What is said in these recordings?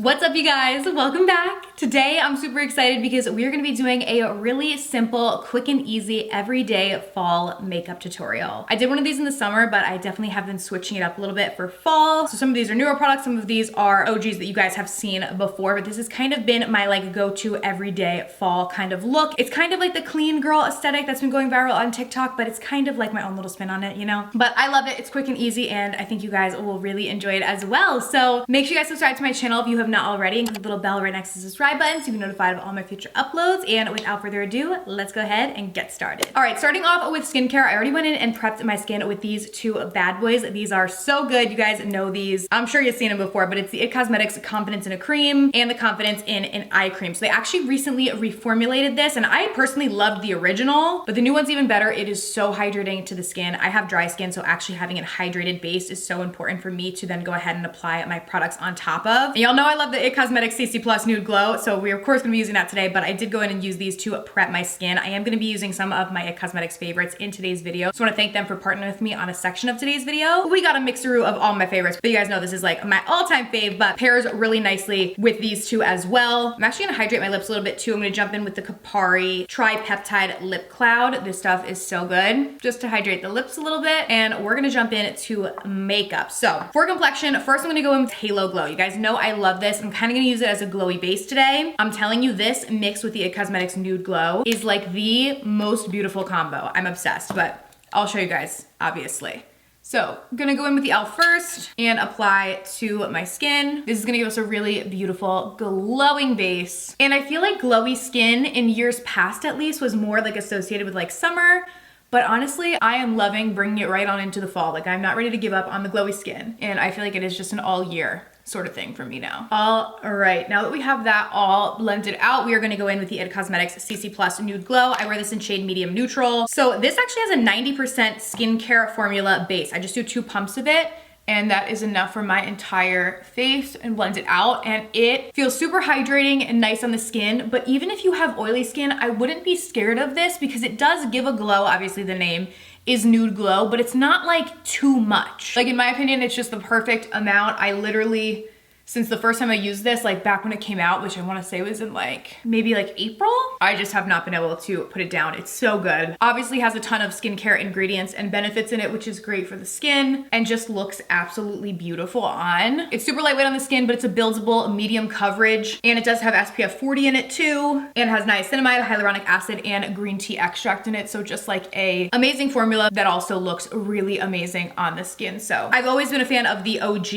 What's up, you guys? Welcome back. Today I'm super excited because we're gonna be doing a really simple, quick and easy, everyday fall makeup tutorial. I did one of these in the summer, but I definitely have been switching it up a little bit for fall. So some of these are newer products, some of these are OGs that you guys have seen before, but this has kind of been my go-to everyday fall kind of look. It's kind of like the clean girl aesthetic that's been going viral on TikTok, but it's kind of like my own little spin on it, you know? But I love it, it's quick and easy, and I think you guys will really enjoy it as well. So make sure you guys subscribe to my channel if you have not already, and click the little bell right next to the subscribe button so you can be notified of all my future uploads. And without further ado, let's go ahead and get started. All right, starting off with skincare, I already went in and prepped my skin with these two bad boys. These are so good. You guys know these. I'm sure you've seen them before, but it's the IT Cosmetics Confidence in a Cream and the Confidence in an Eye Cream. So they actually recently reformulated this, and I personally loved the original, but the new one's even better. It is so hydrating to the skin. I have dry skin, so actually having a hydrated base is so important for me to then go ahead and apply my products on top of. And y'all know I love the IT Cosmetics CC Plus Nude Glow, so we're of course gonna be using that today, but I did go in and use these to prep my skin. I am gonna be using some of my IT Cosmetics favorites in today's video. So I wanna thank them for partnering with me on a section of today's video. We got a mixeroo of all my favorites, but you guys know this is like my all-time fave, but pairs really nicely with these two as well. I'm actually gonna hydrate my lips a little bit too. I'm gonna jump in with the Kapari Tripeptide Lip Cloud. This stuff is so good, just to hydrate the lips a little bit, and we're gonna jump in to makeup. So for complexion, first I'm gonna go in with Halo Glow. You guys know I love this. I'm kind of gonna use it as a glowy base today. I'm telling you, this mixed with the IT Cosmetics Nude Glow is like the most beautiful combo. I'm obsessed, but I'll show you guys, obviously. So I'm gonna go in with the e.l.f. first and apply to my skin. This is gonna give us a really beautiful glowing base. And I feel like glowy skin in years past at least was more like associated with like summer. But honestly, I am loving bringing it right on into the fall. Like, I'm not ready to give up on the glowy skin. And I feel like it is just an all year sort of thing for me now. All right, now that we have that all blended out, we are gonna go in with the IT Cosmetics CC Plus Nude Glow. I wear this in shade medium neutral. So this actually has a 90% skincare formula base. I just do 2 pumps of it, and that is enough for my entire face and blends it out. And it feels super hydrating and nice on the skin. But even if you have oily skin, I wouldn't be scared of this because it does give a glow. Obviously the name is Nude Glow, but it's not like too much. Like, in my opinion, it's just the perfect amount. I literally, since the first time I used this, like back when it came out, which I wanna say was in like, maybe like April, I just have not been able to put it down. It's so good. Obviously has a ton of skincare ingredients and benefits in it, which is great for the skin and just looks absolutely beautiful on. It's super lightweight on the skin, but it's a buildable medium coverage, and it does have SPF 40 in it too, and has niacinamide, hyaluronic acid, and green tea extract in it. So just like a amazing formula that also looks really amazing on the skin. So I've always been a fan of the OG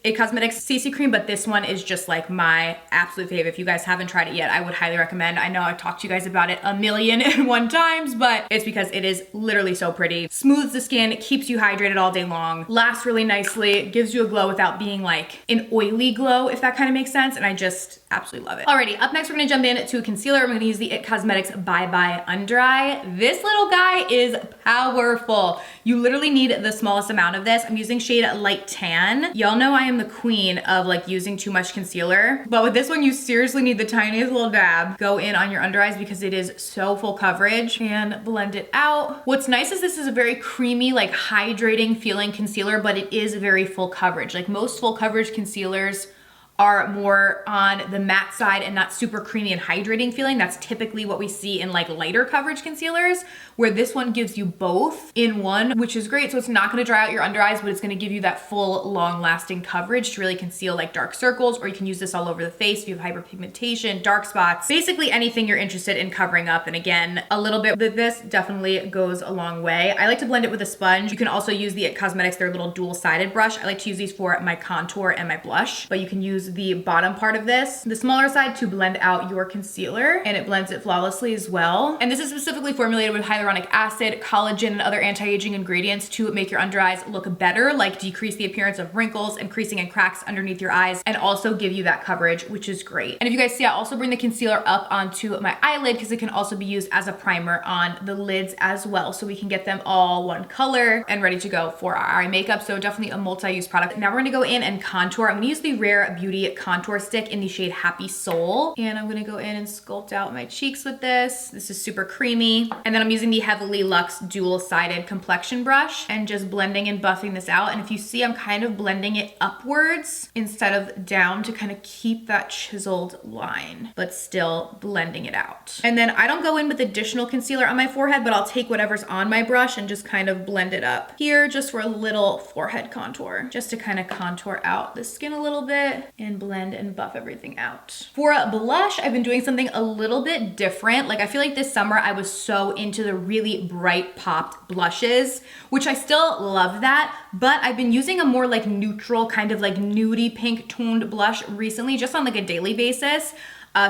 IT Cosmetics CC Cream, but this one is just like my absolute fave. If you guys haven't tried it yet, I would highly recommend. I know I've talked to you guys about it a million and one times, but it's because it is literally so pretty. Smooths the skin, keeps you hydrated all day long, lasts really nicely, gives you a glow without being like an oily glow, if that kind of makes sense, and I just absolutely love it. Alrighty, up next we're gonna jump in to a concealer. I'm gonna use the IT Cosmetics Bye Bye Under Eye. This little guy is powerful. You literally need the smallest amount of this. I'm using shade Light Tan. Y'all know I am the queen of like using too much concealer, but with this one you seriously need the tiniest little dab. Go in on your under eyes because it is so full coverage, and blend it out. What's nice is this is a very creamy, like hydrating feeling concealer, but it is very full coverage. Like most full coverage concealers are more on the matte side and not super creamy and hydrating feeling. That's typically what we see in like lighter coverage concealers, where this one gives you both in one, which is great. So it's not gonna dry out your under eyes, but it's gonna give you that full long lasting coverage to really conceal like dark circles, or you can use this all over the face if you have hyperpigmentation, dark spots, basically anything you're interested in covering up. And again, a little bit with this definitely goes a long way. I like to blend it with a sponge. You can also use the IT Cosmetics, their little dual-sided brush. I like to use these for my contour and my blush, but you can use the bottom part of this, the smaller side, to blend out your concealer, and it blends it flawlessly as well. And this is specifically formulated with hyaluronic acid, collagen, and other anti-aging ingredients to make your under eyes look better, like decrease the appearance of wrinkles and creasing and cracks underneath your eyes, and also give you that coverage, which is great. And if you guys see, I also bring the concealer up onto my eyelid because it can also be used as a primer on the lids as well, so we can get them all one color and ready to go for our eye makeup. So definitely a multi-use product. Now we're gonna go in and contour. I'm gonna use the Rare Beauty Beauty contour stick in the shade Happy Soul. And I'm gonna go in and sculpt out my cheeks with this. This is super creamy. And then I'm using the Heavily Luxe dual-sided complexion brush and just blending and buffing this out. And if you see, I'm kind of blending it upwards instead of down to kind of keep that chiseled line, but still blending it out. And then I don't go in with additional concealer on my forehead, but I'll take whatever's on my brush and just kind of blend it up here just for a little forehead contour, just to kind of contour out the skin a little bit and blend and buff everything out. For a blush, I've been doing something a little bit different. Like I feel like this summer I was so into the really bright popped blushes, which I still love that, but I've been using a more like neutral kind of like nudie pink toned blush recently, just on like a daily basis.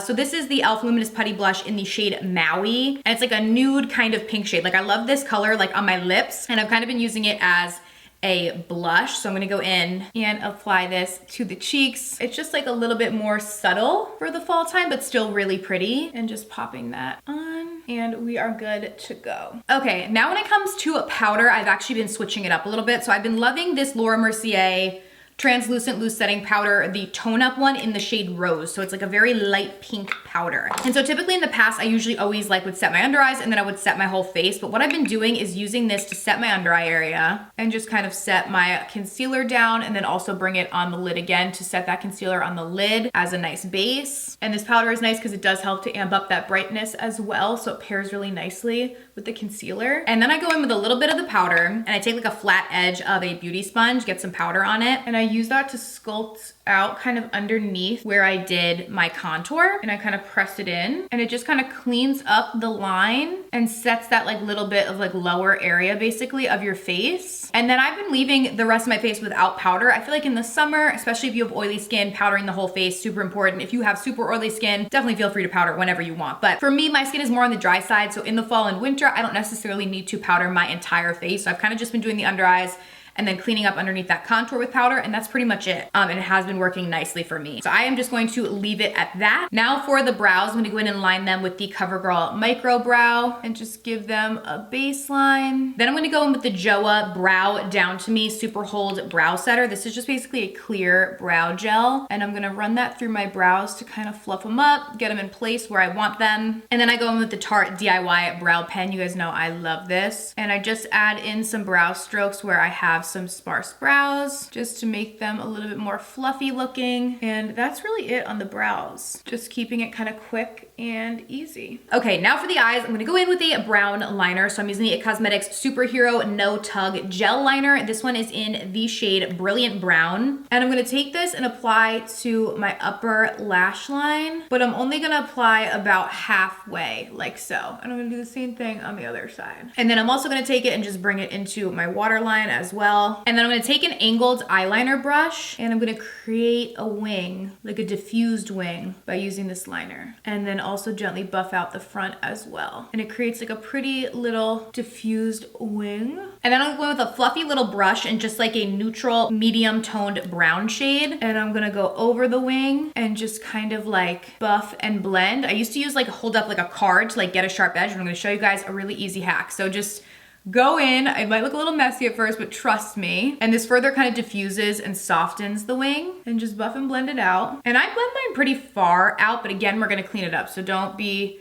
So this is the e.l.f. Luminous Putty Blush in the shade Maui. And it's like a nude kind of pink shade. Like I love this color like on my lips, and I've kind of been using it as a blush. So I'm gonna go in and apply this to the cheeks. It's just like a little bit more subtle for the fall time, but still really pretty. And just popping that on, and we are good to go. Okay, now when it comes to powder, I've actually been switching it up a little bit. So I've been loving this Laura Mercier translucent loose setting powder, the tone up one in the shade Rose. So it's like a very light pink powder. And so typically in the past, I usually always like would set my under eyes and then I would set my whole face. But what I've been doing is using this to set my under eye area and just kind of set my concealer down, and then also bring it on the lid again to set that concealer on the lid as a nice base. And this powder is nice because it does help to amp up that brightness as well. So it pairs really nicely with the concealer. And then I go in with a little bit of the powder, and I take like a flat edge of a beauty sponge, get some powder on it, and I use that to sculpt out kind of underneath where I did my contour, and I kind of press it in, and it just kind of cleans up the line and sets that like little bit of like lower area basically of your face. And then I've been leaving the rest of my face without powder. I feel like in the summer, especially if you have oily skin, powdering the whole face, super important. If you have super oily skin, definitely feel free to powder whenever you want. But for me, my skin is more on the dry side. So in the fall and winter, I don't necessarily need to powder my entire face. So I've kind of just been doing the under eyes and then cleaning up underneath that contour with powder, and that's pretty much it. And it has been working nicely for me. So I am just going to leave it at that. Now for the brows, I'm gonna go in and line them with the CoverGirl Micro Brow and just give them a baseline. Then I'm gonna go in with the JOA Brow Down to Me Super Hold Brow Setter. This is just basically a clear brow gel, and I'm gonna run that through my brows to kind of fluff them up, get them in place where I want them. And then I go in with the Tarte DIY Brow Pen. You guys know I love this. And I just add in some brow strokes where I have some sparse brows just to make them a little bit more fluffy looking. And that's really it on the brows. Just keeping it kind of quick and easy. Okay, now for the eyes, I'm gonna go in with a brown liner. So I'm using the IT Cosmetics Superhero No Tug Gel Liner. This one is in the shade Brilliant Brown. And I'm gonna take this and apply to my upper lash line, but I'm only gonna apply about halfway, like so. And I'm gonna do the same thing on the other side. And then I'm also gonna take it and just bring it into my waterline as well. And then I'm gonna take an angled eyeliner brush, and I'm gonna create a wing, like a diffused wing, by using this liner. And then also gently buff out the front as well. And it creates like a pretty little diffused wing. And then I'm going with a fluffy little brush and just like a neutral medium toned brown shade. And I'm gonna go over the wing and just kind of like buff and blend. I used to use like hold up like a card to like get a sharp edge, and I'm gonna show you guys a really easy hack. So just go in. It might look a little messy at first, but trust me. And this further kind of diffuses and softens the wing, and just buff and blend it out. And I blend mine pretty far out, but again, we're gonna clean it up. So don't be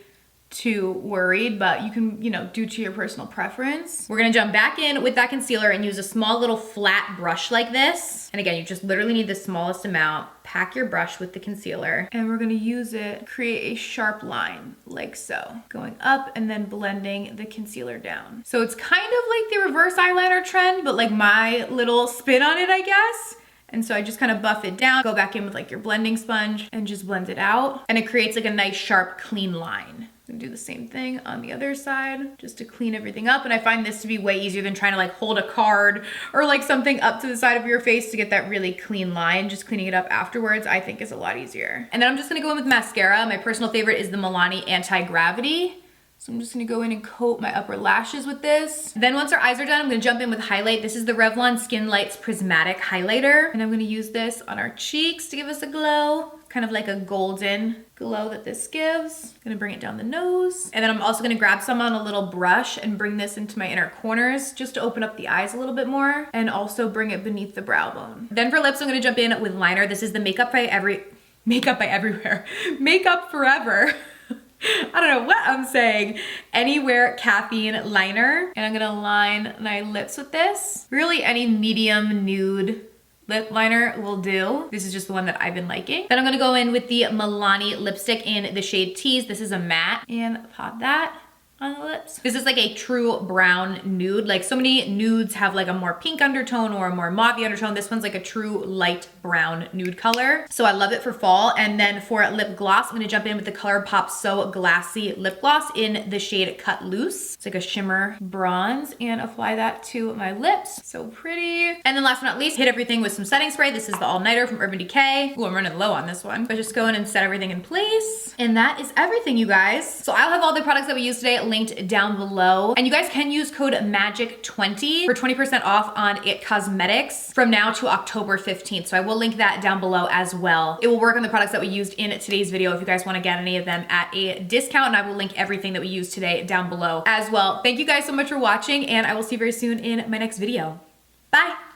too worried, but you can, you know, do to your personal preference. We're gonna jump back in with that concealer and use a small little flat brush like this. And again, you just literally need the smallest amount. Pack your brush with the concealer, and we're gonna use it to create a sharp line like so, going up and then blending the concealer down. So it's kind of like the reverse eyeliner trend, but like my little spin on it, I guess. And so I just kind of buff it down, go back in with like your blending sponge and just blend it out. And it creates like a nice sharp clean line. And do the same thing on the other side just to clean everything up. And I find this to be way easier than trying to like hold a card or like something up to the side of your face to get that really clean line. Just cleaning it up afterwards, I think, is a lot easier. And then I'm just gonna go in with mascara. My personal favorite is the Milani Anti-Gravity. So I'm just gonna go in and coat my upper lashes with this. Then once our eyes are done, I'm gonna jump in with highlight. This is the Revlon Skin Lights Prismatic Highlighter. And I'm gonna use this on our cheeks to give us a glow. kind of like a golden glow that this gives. Gonna bring it down the nose. And then I'm also gonna grab some on a little brush and bring this into my inner corners just to open up the eyes a little bit more and also bring it beneath the brow bone. Then for lips, I'm gonna jump in with liner. This is the Makeup by Everywhere. Makeup Forever. I don't know what I'm saying. Anywhere Caffeine Liner. And I'm gonna line my lips with this. Really any medium nude lip liner will do. This is just the one that I've been liking. Then I'm gonna go in with the Milani lipstick in the shade Tease. This is a matte, and pop that on the lips. This is like a true brown nude. Like so many nudes have like a more pink undertone or a more mauve undertone. This one's like a true light brown nude color. So I love it for fall. And then for lip gloss, I'm gonna jump in with the ColourPop So Glassy lip gloss in the shade Cut Loose. It's like a shimmer bronze, and apply that to my lips. So pretty. And then last but not least, hit everything with some setting spray. This is the All Nighter from Urban Decay. Ooh, I'm running low on this one. But just go in and set everything in place. And that is everything, you guys. So I'll have all the products that we used today linked down below. And you guys can use code MAGIC20 for 20% off on IT Cosmetics from now to October 15th. So I will link that down below as well. It will work on the products that we used in today's video if you guys want to get any of them at a discount, and I will link everything that we used today down below as well. Thank you guys so much for watching, and I will see you very soon in my next video. Bye.